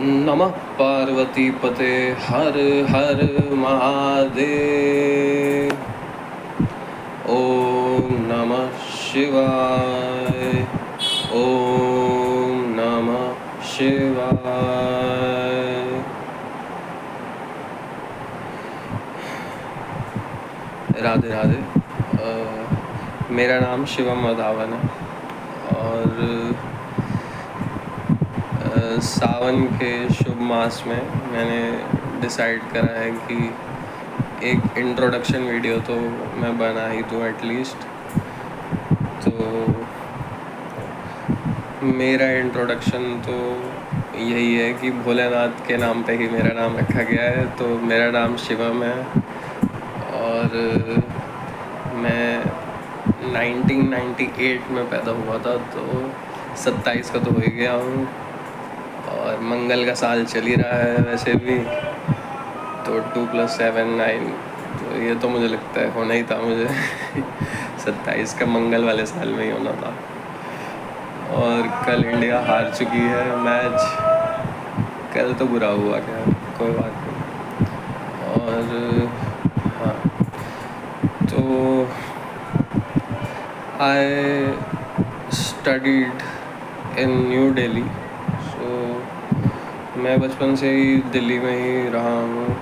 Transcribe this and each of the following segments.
नमः पार्वती पते हर हर महादेव। ओम नमः शिवाय। ओम नमः शिवाय। राधे राधे। मेरा नाम शिवम वधावन है और सावन के शुभ मास में मैंने डिसाइड करा है कि एक इंट्रोडक्शन वीडियो तो मैं बना ही दूँ एटलीस्ट। तो मेरा इंट्रोडक्शन तो यही है कि भोलेनाथ के नाम पे ही मेरा नाम रखा गया है। तो मेरा नाम शिवम है और मैं 1998 में पैदा हुआ था, तो 27 का तो हो ही गया हूँ और मंगल का साल चल ही रहा है वैसे भी। तो 2 + 7 9, तो ये तो मुझे लगता है होना ही था मुझे 27 का मंगल वाले साल में ही होना था। और कल इंडिया हार चुकी है मैच। कल तो बुरा हुआ, क्या कोई बात नहीं। और हाँ, तो I studied in new Delhi. मैं बचपन से ही दिल्ली में ही रहा हूँ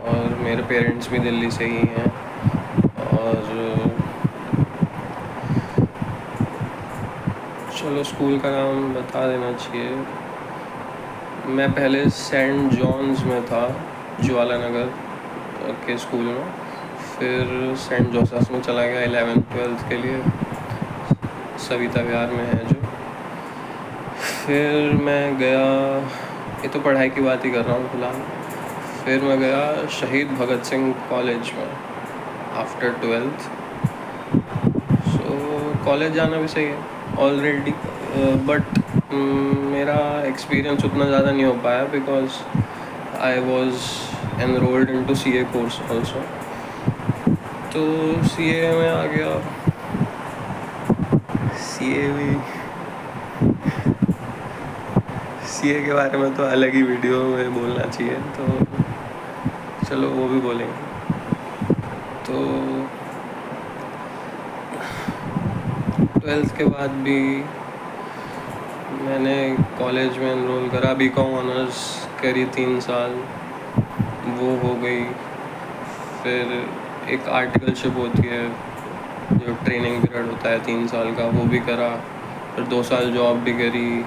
और मेरे पेरेंट्स भी दिल्ली से ही हैं। और चलो स्कूल का नाम बता देना चाहिए। मैं पहले सेंट जॉन्स में था, ज्वाला नगर के स्कूल में। फिर सेंट जोसेफ्स में चला गया 11th-12th के लिए, सविता विहार में है जो। फिर मैं गया, ये तो पढ़ाई की बात ही कर रहा हूँ फिलहाल। फिर मैं गया शहीद भगत सिंह कॉलेज में आफ्टर 12th। सो कॉलेज जाना भी सही है ऑलरेडी, बट मेरा एक्सपीरियंस उतना ज़्यादा नहीं हो पाया because I was enrolled into CA course also. तो CA में आ गया। CA के बारे में तो अलग ही वीडियो में बोलना चाहिए, तो चलो वो भी बोलेंगे। तो 12th के बाद भी मैंने कॉलेज में एनरोल करा, BCom ऑनर्स करी 3 साल, वो हो गई। फिर एक आर्टिकलशिप होती है जो ट्रेनिंग पीरियड होता है 3 साल का, वो भी करा। फिर 2 साल जॉब भी करी।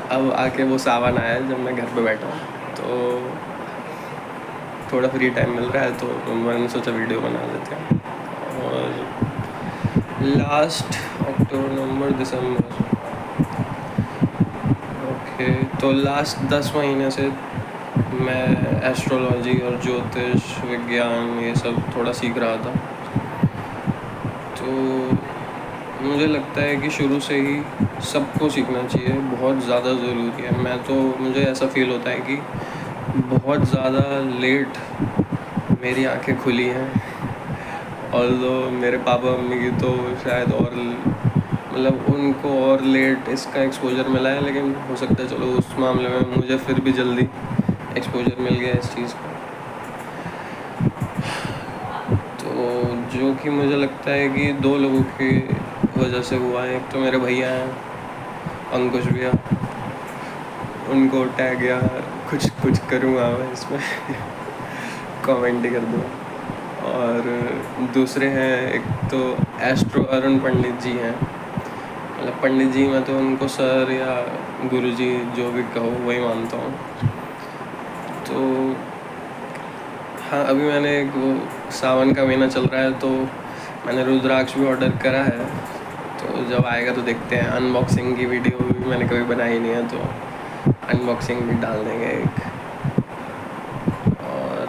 अब आके वो सावन आया जब मैं घर पे बैठा हूँ, तो थोड़ा फ्री टाइम मिल रहा है, तो मैंने सोचा वीडियो बना लेते हैं। और लास्ट अक्टूबर नवंबर दिसंबर, ओके, तो लास्ट 10 महीने से मैं एस्ट्रोलॉजी और ज्योतिष विज्ञान ये सब थोड़ा सीख रहा था। तो मुझे लगता है कि शुरू से ही सबको सीखना चाहिए, बहुत ज़्यादा ज़रूरी है। मुझे ऐसा फील होता है कि बहुत ज़्यादा लेट मेरी आंखें खुली हैं। और मेरे पापा मम्मी की तो शायद और मतलब उनको और लेट इसका एक्सपोजर मिला है, लेकिन हो सकता है चलो उस मामले में मुझे फिर भी जल्दी एक्सपोजर मिल गया इस चीज़ का। तो जो कि मुझे लगता है कि 2 लोगों की वजह से हुआ है। एक तो मेरे भैया हैं, अंकुश भैया, उनको टैग या कुछ करूँगा मैं इसमें कमेंट ही कर दूँगा। और दूसरे हैं, एक तो एस्ट्रो अरुण पंडित जी हैं। मतलब पंडित जी, मैं तो उनको सर या गुरुजी जो भी कहो वही मानता हूँ। तो हाँ, अभी मैंने वो सावन का महीना चल रहा है, तो मैंने रुद्राक्ष भी ऑर्डर करा है। तो जब आएगा तो देखते हैं। अनबॉक्सिंग की वीडियो भी मैंने कभी बनाई नहीं है, तो अनबॉक्सिंग भी डाल देंगे एक। और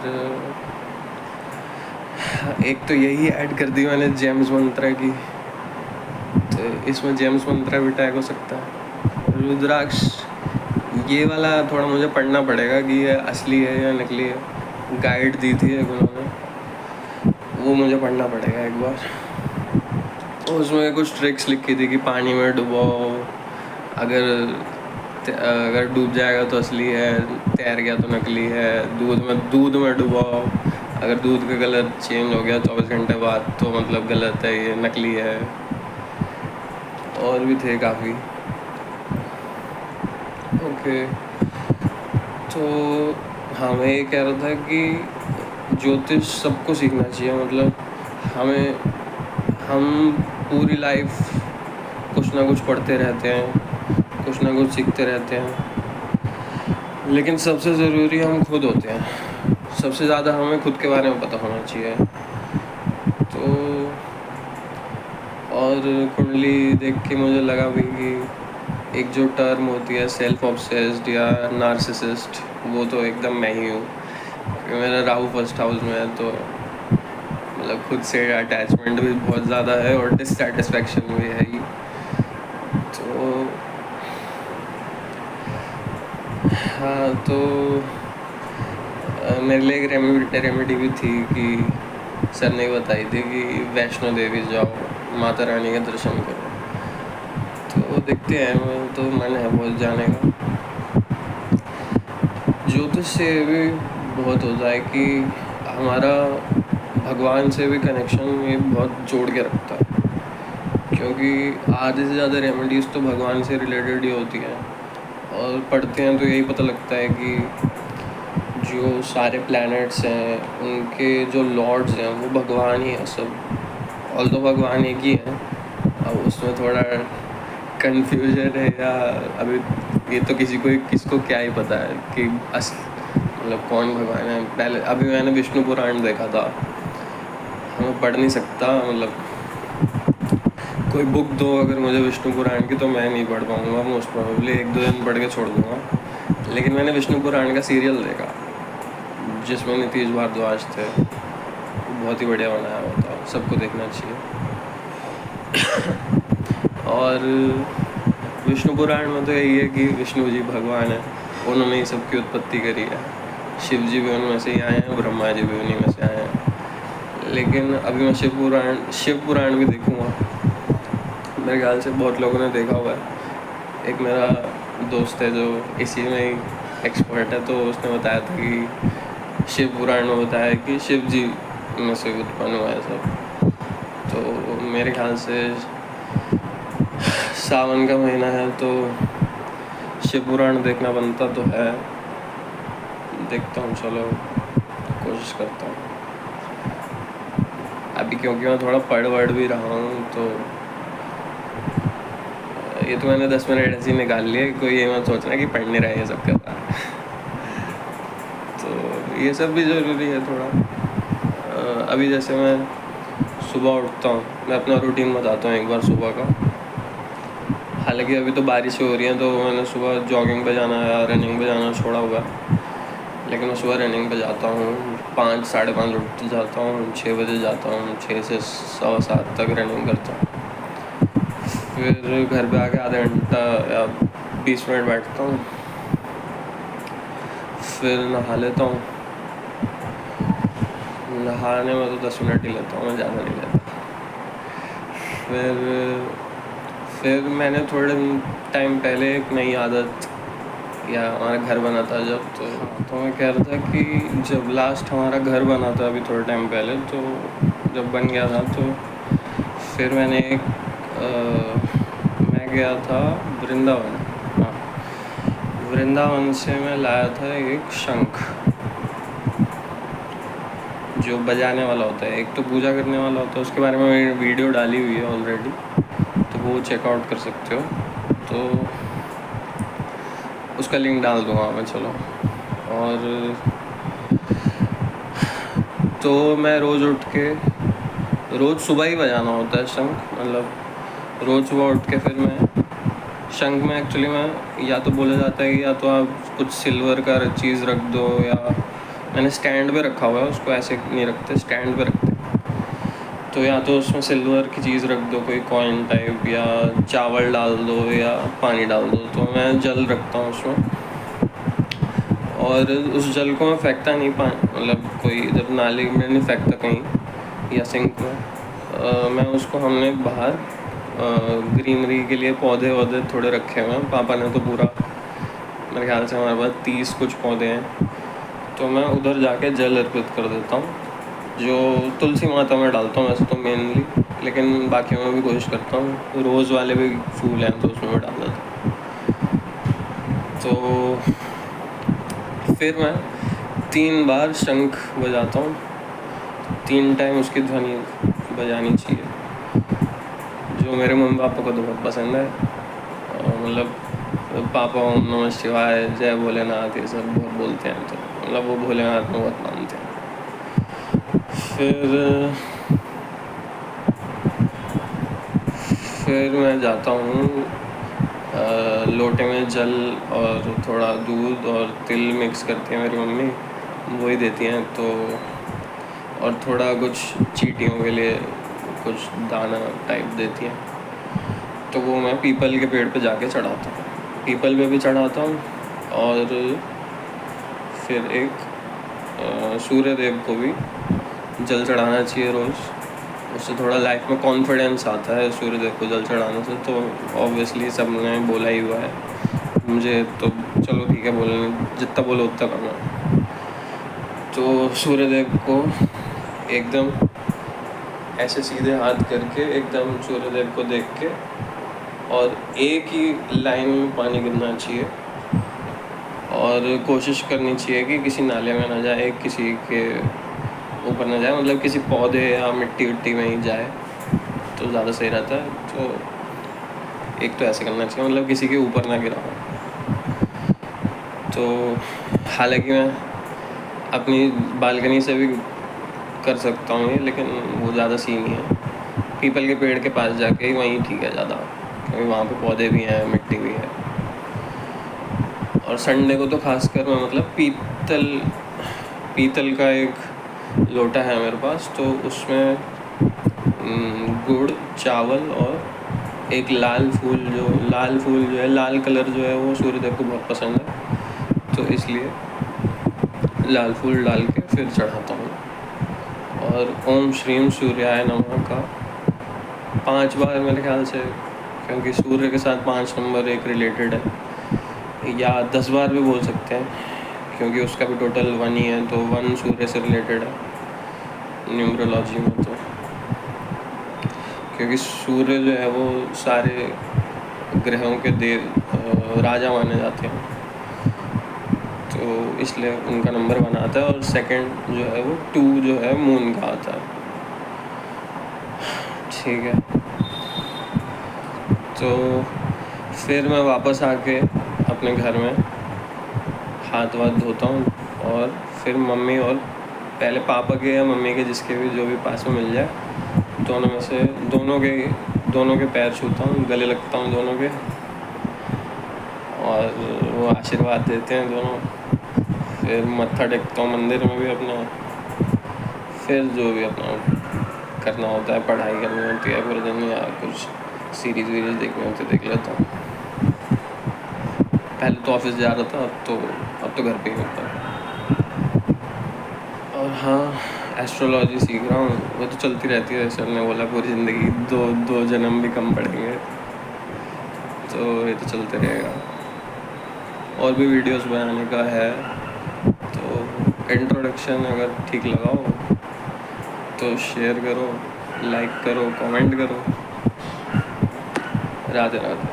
एक तो यही ऐड कर दी मैंने जेम्स मंत्रा की, तो इसमें जेम्स मंत्रा भी टैग हो सकता है। रुद्राक्ष ये वाला थोड़ा मुझे पढ़ना पड़ेगा कि ये असली है या नकली है। गाइड दी थी एक उन्होंने, वो मुझे पढ़ना पड़ेगा एक बार। उसमें कुछ ट्रिक्स लिखी थी कि पानी में डुबाओ, अगर अगर डूब जाएगा तो असली है, तैर गया तो नकली है। दूध में डुबाओ, अगर दूध का कलर चेंज हो गया 24 घंटे बाद तो मतलब गलत है, ये नकली है। और भी थे काफ़ी। ओके, तो हाँ मैं ये कह रहा था कि ज्योतिष सबको सीखना चाहिए। मतलब हम पूरी लाइफ कुछ ना कुछ पढ़ते रहते हैं, कुछ ना कुछ सीखते रहते हैं, लेकिन सबसे ज़रूरी हम खुद होते हैं। सबसे ज़्यादा हमें खुद के बारे में पता होना चाहिए। तो और कुंडली देख के मुझे लगा भी कि एक जो टर्म होती है सेल्फ ऑब्सेस्ड या नार्सिसिस्ट, वो तो एकदम मैं ही हूँ। मेरा राहु फर्स्ट हाउस में है, तो मतलब खुद से अटैचमेंट भी बहुत ज़्यादा है और डिससेटिस्फैक्शन भी है ही। तो हाँ, तो मेरे लिए एक रेमेडी भी थी कि सर ने बताई थी कि वैष्णो देवी जाओ, माता रानी का दर्शन करो। तो देखते हैं, तो मन है बहुत जाने का। ज्योतिष से भी बहुत होता है कि हमारा भगवान से भी कनेक्शन ये बहुत जोड़ के रखता है, क्योंकि आधे से ज़्यादा रेमेडीज़ तो भगवान से रिलेटेड ही होती हैं। और पढ़ते हैं तो यही पता लगता है कि जो सारे प्लैनेट्स हैं उनके जो लॉर्ड्स हैं वो भगवान ही है सब। ऑल तो भगवान एक ही है, अब उसमें थोड़ा कन्फ्यूजन है या अभी ये तो किसको क्या ही पता है कि मतलब कौन भगवान है। पहले अभी मैंने विष्णु पुराण देखा था, मैं पढ़ नहीं सकता, मतलब कोई बुक दो अगर मुझे विष्णु पुराण की तो मैं नहीं पढ़ पाऊँगा, मोस्ट प्रोबेबली 1-2 दिन पढ़ के छोड़ दूँगा। लेकिन मैंने विष्णु पुराण का सीरियल देखा जिसमें नीतीश भारद्वाज थे, बहुत ही बढ़िया बनाया हुआ था, सबको देखना चाहिए। और विष्णु पुराण में तो यही है कि विष्णु जी भगवान है, उन्होंने ही सबकी उत्पत्ति करी है। शिव जी भी उनमें से ही आए हैं, ब्रह्मा जी भी उन्हीं में से आए हैं। लेकिन अभी मैं शिव पुराण भी देखूँगा। मेरे ख्याल से बहुत लोगों ने देखा हुआ है। एक मेरा दोस्त है जो इसी में ही एक्सपर्ट है, तो उसने बताया था कि शिव पुराण में बताया कि शिव जी में से उत्पन्न हुआ है सब। तो मेरे ख्याल से सावन का महीना है तो शिव पुराण देखना बनता तो है। देखता हूँ, चलो कोशिश करता हूँ। अभी क्योंकि मैं थोड़ा पढ़ भी रहा हूँ, तो ये तो मैंने 10 मिनट ऐसे ही निकाल लिए, कोई ये मत सोचना कि पढ़ नहीं रहा है, ये सब कर रहा है। तो ये सब भी ज़रूरी है थोड़ा। अभी जैसे मैं सुबह उठता हूँ, मैं अपना रूटीन बताता हूँ एक बार सुबह का। हालांकि अभी तो बारिश हो रही है तो मैंने सुबह जॉगिंग पे जाना या रनिंग पे जाना छोड़ा हुआ है, लेकिन मैं सुबह रनिंग पे जाता हूँ। 5 साढ़े 5 उठ जाता हूँ, 6 बजे जाता हूँ, 6 से 7:15 तक रनिंग करता हूँ। फिर घर पे आके आधा घंटा या 20 मिनट बैठता हूँ, फिर नहा लेता हूँ। नहाने में तो 10 मिनट ही लेता हूँ, मैं ज़्यादा नहीं लेता। फिर मैंने थोड़े टाइम पहले एक नई आदत, या हमारा घर बना था जब, तो मैं कह रहा था कि जब लास्ट हमारा घर बना था अभी थोड़े टाइम पहले, तो जब बन गया था तो फिर मैं गया था वृंदावन। हाँ, वृंदावन से मैं लाया था एक शंख जो बजाने वाला होता है। एक तो पूजा करने वाला होता है, उसके बारे में मैंने वीडियो डाली हुई है ऑलरेडी, तो वो चेकआउट कर सकते हो। तो उसका लिंक डाल दूँगा मैं, चलो। और तो मैं रोज़ सुबह ही बजाना होता है शंख, मतलब रोज़ सुबह उठ के फिर मैं शंख में एक्चुअली मैं, या तो बोला जाता है कि या तो आप कुछ सिल्वर का चीज़ रख दो, या मैंने स्टैंड पे रखा हुआ है, उसको ऐसे नहीं रखते, स्टैंड पे रखते। तो या तो उसमें सिल्वर की चीज़ रख दो, कोई कॉइन टाइप, या चावल डाल दो, या पानी डाल दो। तो मैं जल रखता हूँ उसमें, और उस जल को मैं फेंकता नहीं, मतलब कोई इधर नाली में नहीं फेंकता कहीं या सिंक में। मैं उसको हमने बाहर ग्रीनरी के लिए पौधे वौधे थोड़े रखे हुए हैं। पापा ने तो पूरा, मेरे ख्याल से हमारे पास 30 कुछ पौधे हैं, तो मैं उधर जाके जल अर्पित कर देता हूँ, जो तुलसी माता में डालता हूँ वैसे तो मेनली, लेकिन बाकियों में भी कोशिश करता हूँ। रोज़ वाले भी फूल हैं तो उसमें भी डाल देता हूँ। तो फिर मैं 3 बार शंख बजाता हूँ, 3 टाइम उसकी ध्वनि बजानी चाहिए, जो मेरे मम्मी पापा को तो बहुत पसंद है। मतलब पापा ओम नमः शिवाय, जय भोलेनाथ, ये सब बहुत बोलते हैं, तो मतलब वो भोलेनाथ में बहुत मानते हैं। फिर मैं जाता हूँ, लोटे में जल और थोड़ा दूध और तिल मिक्स करती है मेरी मम्मी, वही देती हैं, तो और थोड़ा कुछ चींटियों के लिए कुछ दाना टाइप देती हैं, तो वो मैं पीपल के पेड़ पे जाके चढ़ाता हूँ, पीपल पे भी चढ़ाता हूँ। और फिर एक सूर्य देव को भी जल चढ़ाना चाहिए रोज़, उससे थोड़ा लाइफ में कॉन्फिडेंस आता है सूर्य देव को जल चढ़ाने से। तो ऑब्वियसली सब ने बोला ही हुआ है, मुझे तो चलो ठीक है, बोलने जितना बोलो उतना करना। तो सूर्य देव को एकदम ऐसे सीधे हाथ करके एकदम सूर्य देव को देख के, और एक ही लाइन में पानी गिरना चाहिए, और कोशिश करनी चाहिए कि किसी नाले में ना जाए, किसी के ऊपर ना जाए, मतलब किसी पौधे या मिट्टी विट्टी में ही जाए तो ज़्यादा सही रहता है। तो एक तो ऐसे करना चाहिए, मतलब किसी के ऊपर ना गिरा हो। तो हालांकि मैं अपनी बालकनी से भी कर सकता हूँ ये, लेकिन वो ज़्यादा सीन ही है, पीपल के पेड़ के पास जाके ही वहीं ठीक है ज़्यादा, क्योंकि वहाँ पे पौधे भी हैं, मिट्टी भी है। और संडे को तो खासकर मैं मतलब पीतल का एक लोटा है मेरे पास, तो उसमें गुड़, चावल और एक लाल फूल जो है, लाल कलर जो है वो सूर्यदेव को बहुत पसंद है, तो इसलिए लाल फूल डाल के फिर चढ़ाता हूँ। और ओम श्रीम सूर्याय नमः का 5 बार मेरे ख्याल से, क्योंकि सूर्य के साथ 5 नंबर एक रिलेटेड है, या 10 बार भी बोल सकते हैं, क्योंकि उसका भी टोटल 1 ही है, तो 1 सूर्य से रिलेटेड है न्यूमरोलॉजी में। तो क्योंकि सूर्य जो है वो सारे ग्रहों के देव राजा माने जाते हैं, तो इसलिए उनका नंबर 1 आता है, और सेकंड जो है वो 2 जो है मून का आता है। ठीक है, तो फिर मैं वापस आके अपने घर में हाथ वाथ धोता हूँ, और फिर मम्मी और पहले पापा के या मम्मी के, जिसके भी जो भी पास में मिल जाए, दोनों में से दोनों के पैर छूता हूँ, गले लगता हूँ दोनों के, और वो आशीर्वाद देते हैं दोनों। फिर मत्था टेकता हूँ मंदिर में भी अपना, फिर जो भी अपना करना होता है, पढ़ाई करनी होती है पूरे दिन, या कुछ सीरीज़ वीरीज़ देखनी होती है देख लेता हूँ। पहले तो ऑफिस जा रहा था, अब तो घर पे ही होता है। और हाँ, एस्ट्रोलॉजी सीख रहा हूँ, वो तो चलती रहती है, सर ने बोला पूरी ज़िंदगी, दो जन्म भी कम पड़ेंगे, तो ये तो चलते रहेगा। और भी वीडियोस बनाने का है, तो इंट्रोडक्शन अगर ठीक लगाओ तो शेयर करो, लाइक करो, कमेंट करो। राधे राधे।